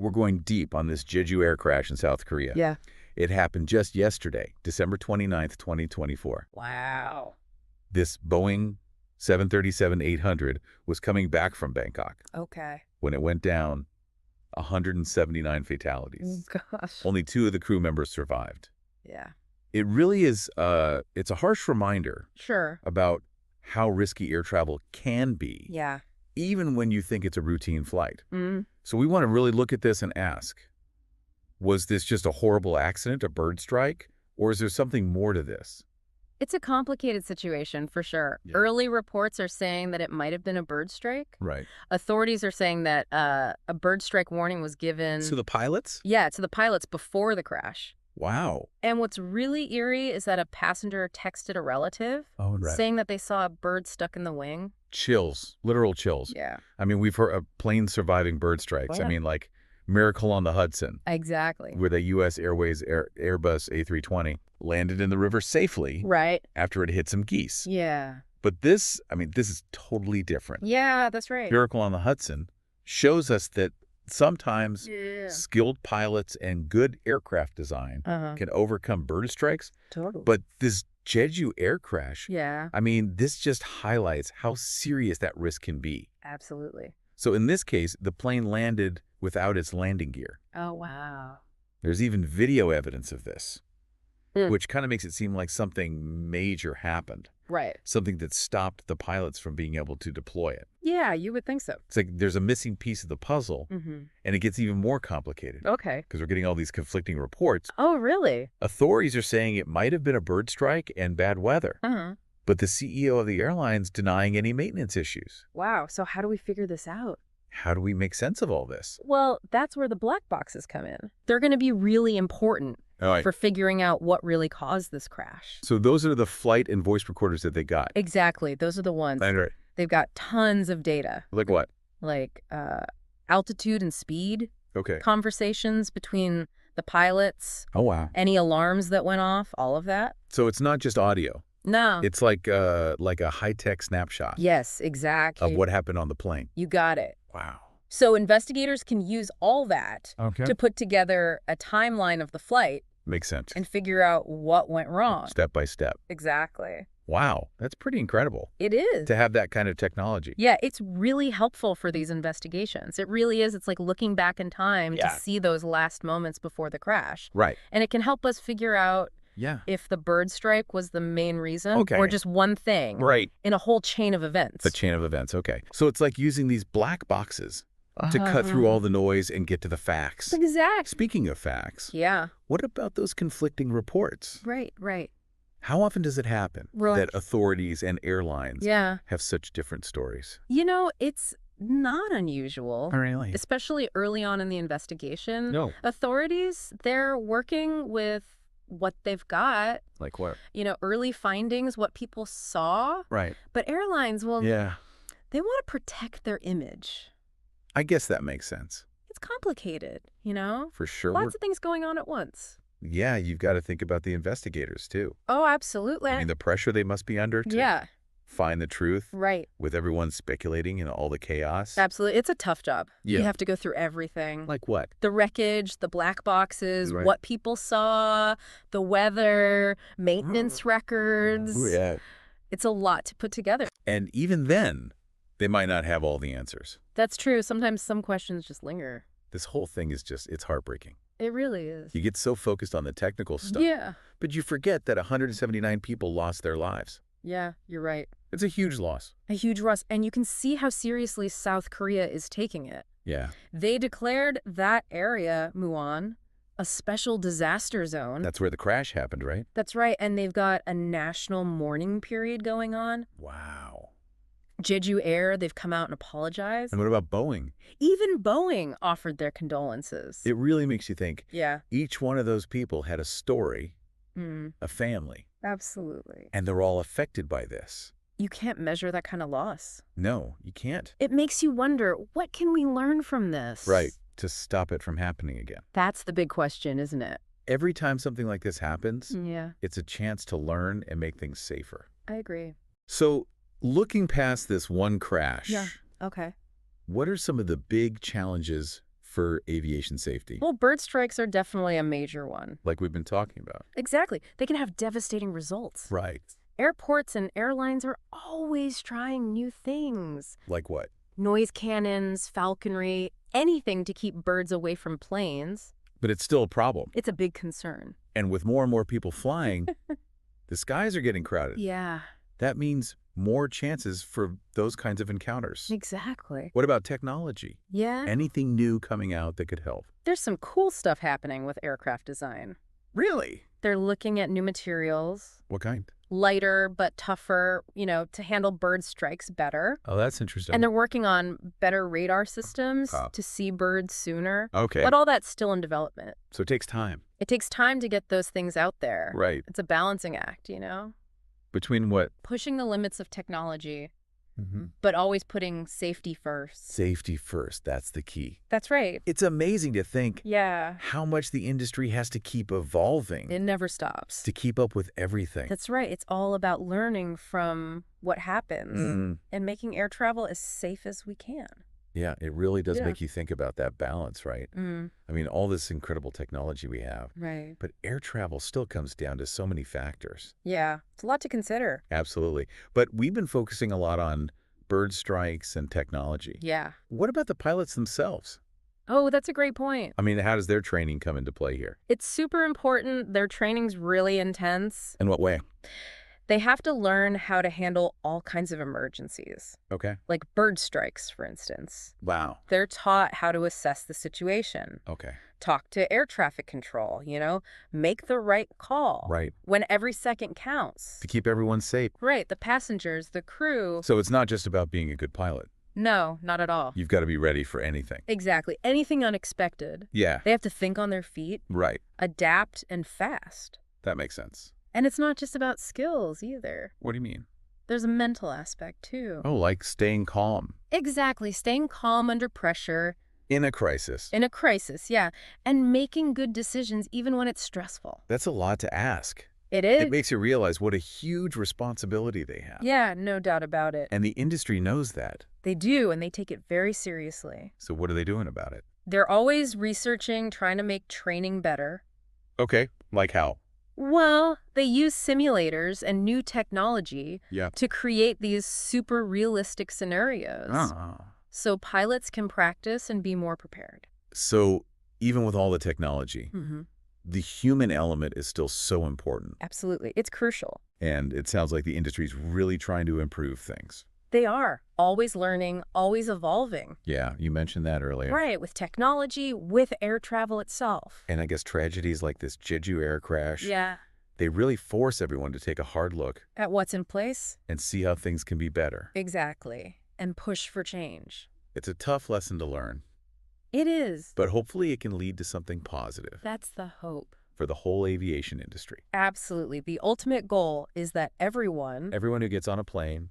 we're going deep on this Jeju Air crash in South Korea. Yeah. It happened just yesterday, December 29th, 2024. Wow. This Boeing 737-800 was coming back from Bangkok. Okay. When it went down, 179 fatalities. Gosh. Only 2 of the crew members survived. Yeah. It really is, it's a harsh reminder Sure. about how risky air travel can be, Yeah. even when you think it's a routine flight. Mm. So we want to really look at this and ask, was this just a horrible accident, a bird strike, or is there something more to this? It's a complicated situation, for sure. Yeah. Early reports are saying that it might have been a bird strike. Right. Authorities are saying that a bird strike warning was given... To the pilots? Yeah, to the pilots before the crash. Wow. And what's really eerie is that a passenger texted a relative saying that they saw a bird stuck in the wing. Chills, literal chills. Yeah. I mean, we've heard of planes surviving bird strikes. Yeah. I mean, like Miracle on the Hudson, Exactly. where the U.S. Airways Airbus A320 landed in the river safely Right. after it hit some geese. Yeah. But this, I mean, this is totally different. Yeah, that's right. Miracle on the Hudson shows us that sometimes skilled pilots and good aircraft design can overcome bird strikes. Totally. But this Jeju Air crash, Yeah. I mean, this just highlights how serious that risk can be. Absolutely. So in this case, the plane landed without its landing gear. Oh, wow. There's even video evidence of this, Hmm. which kind of makes it seem like something major happened, Right. something that stopped the pilots from being able to deploy it. Yeah, you would think so. It's like there's a missing piece of the puzzle, and it gets even more complicated Okay. because we're getting all these conflicting reports. Oh, really? Authorities are saying it might have been a bird strike and bad weather, but the CEO of the airline's denying any maintenance issues. Wow. So how do we figure this out? How do we make sense of all this? Well, that's where the black boxes come in. They're going to be really important All right. for figuring out what really caused this crash. So those are the flight and voice recorders that they got. Exactly. Those are the ones. Right. They've got tons of data, Like what? like altitude and speed, Okay. conversations between the pilots, Oh, wow. any alarms that went off, all of that. So it's not just audio. No. It's like a high-tech snapshot Yes, exactly. of what happened on the plane. You got it. Wow. So investigators can use all that Okay. to put together a timeline of the flight Makes sense. and figure out what went wrong. Step by step. Exactly. Wow. That's pretty incredible It is. to have that kind of technology. Yeah, it's really helpful for these investigations. It really is. It's like looking back in time to see those last moments before the crash. Right. And it can help us figure out Yeah. if the bird strike was the main reason Okay. or just one thing Right. in a whole chain of events. The chain of events. Okay. So it's like using these black boxes to cut through all the noise and get to the facts. Exactly. Speaking of facts, Yeah. what about those conflicting reports? Right, right. How often does it happen Right. that authorities and airlines Yeah. have such different stories? You know, it's not unusual. Really? Especially early on in the investigation. No. Authorities, they're working with what they've got, Like what? you know, early findings, what people saw. Right. But airlines, well, Yeah. they want to protect their image. I guess that makes sense. It's complicated, you know? For sure. Lots of things going on at once. Yeah, you've got to think about the investigators, too. Oh, absolutely. I mean, the pressure they must be under to Yeah, find the truth right. with everyone speculating and all the chaos. Absolutely. It's a tough job. Yeah. You have to go through everything. Like what? The wreckage, the black boxes, Right. what people saw, the weather, maintenance records. Ooh, yeah. It's a lot to put together. And even then, they might not have all the answers. That's true. Sometimes some questions just linger. This whole thing is just, it's heartbreaking. It really is. You get so focused on the technical stuff, Yeah. but you forget that 179 people lost their lives. Yeah, you're right. It's a huge loss. A huge loss. And you can see how seriously South Korea is taking it. Yeah. They declared that area, Muon, a special disaster zone. That's where the crash happened, right? That's right. And they've got a national mourning period going on. Wow. Jeju Air, they've come out and apologized. And what about Boeing? Even Boeing offered their condolences. It really makes you think Yeah. each one of those people had a story, a family, Absolutely. and they're all affected by this. You can't measure that kind of loss. No, you can't. It makes you wonder, what can we learn from this? Right. To stop it from happening again. That's the big question, isn't it? Every time something like this happens, Yeah, it's a chance to learn and make things safer. I agree. So, looking past this one crash, Okay. what are some of the big challenges for aviation safety? Well, bird strikes are definitely a major one. Like we've been talking about. Exactly. They can have devastating results. Right. Airports and airlines are always trying new things. Like what? Noise cannons, falconry, anything to keep birds away from planes. But it's still a problem. It's a big concern. And with more and more people flying, the skies are getting crowded. Yeah. That means more chances for those kinds of encounters. Exactly. What about technology? Yeah. Anything new coming out that could help? There's some cool stuff happening with aircraft design. Really? They're looking at new materials. What kind? Lighter but tougher, to handle bird strikes better. Oh, that's interesting. And they're working on better radar systems to see birds sooner. Okay. But all that's still in development. So it takes time. It takes time to get those things out there. Right. It's a balancing act, Between what? Pushing the limits of technology, Mm-hmm. but always putting safety first. Safety first. That's the key. That's right. It's amazing to think Yeah. how much the industry has to keep evolving It never stops. to keep up with everything. That's right. It's all about learning from what happens Mm-hmm. and making air travel as safe as we can. Yeah, it really does Yeah. make you think about that balance, right? I mean, all this incredible technology we have, Right. but air travel still comes down to so many factors. Yeah. It's a lot to consider. Absolutely. But we've been focusing a lot on bird strikes and technology. Yeah. What about the pilots themselves? Oh, that's a great point. I mean, how does their training come into play here? It's super important. Their training's really intense. In what way? They have to learn how to handle all kinds of emergencies, Okay. like bird strikes, for instance. Wow. They're taught how to assess the situation, Okay. talk to air traffic control, make the right call. Right. When every second counts. To keep everyone safe. Right, the passengers, the crew. So it's not just about being a good pilot. No, not at all. You've got to be ready for anything. Exactly. Anything unexpected. Yeah. They have to think on their feet, Right. adapt, and fast. That makes sense. And it's not just about skills either. What do you mean? There's a mental aspect, too. Oh, like staying calm. Exactly. Staying calm under pressure. In a crisis. In a crisis, yeah. And making good decisions even when it's stressful. That's a lot to ask. It is. It makes you realize what a huge responsibility they have. Yeah, no doubt about it. And the industry knows that. They do, and they take it very seriously. So what are they doing about it? They're always researching, trying to make training better. Okay. Like how? Well, they use simulators and new technology Yeah. to create these super realistic scenarios. Oh. So pilots can practice and be more prepared. So even with all the technology, Mm-hmm. the human element is still so important. Absolutely. It's crucial. And it sounds like the industry's really trying to improve things. They are. Always learning, always evolving. Yeah, you mentioned that earlier. Right, with technology, with air travel itself. And I guess tragedies like this Jeju Air crash, Yeah. they really force everyone to take a hard look At what's in place? and see how things can be better. Exactly. And push for change. It's a tough lesson to learn, It is. but hopefully it can lead to something positive That's the hope. for the whole aviation industry. Absolutely. The ultimate goal is that everyone Everyone who gets on a plane,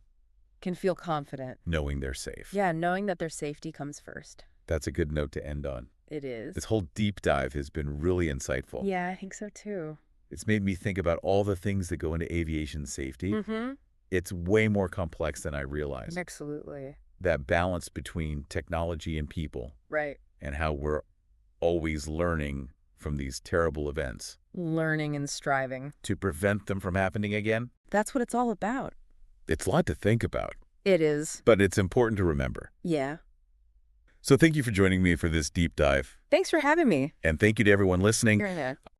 can feel confident. knowing they're safe. Yeah, knowing that their safety comes first. That's a good note to end on. It is. This whole deep dive has been really insightful. Yeah, I think so too. It's made me think about all the things that go into aviation safety. Mm-hmm. It's way more complex than I realized. Absolutely. That balance between technology and people, Right. and how we're always learning from these terrible events Learning and striving. to prevent them from happening again. That's what it's all about. It's a lot to think about, It is. but it's important to remember. Yeah. So thank you for joining me for this deep dive. Thanks for having me. And thank you to everyone listening. Hearing that.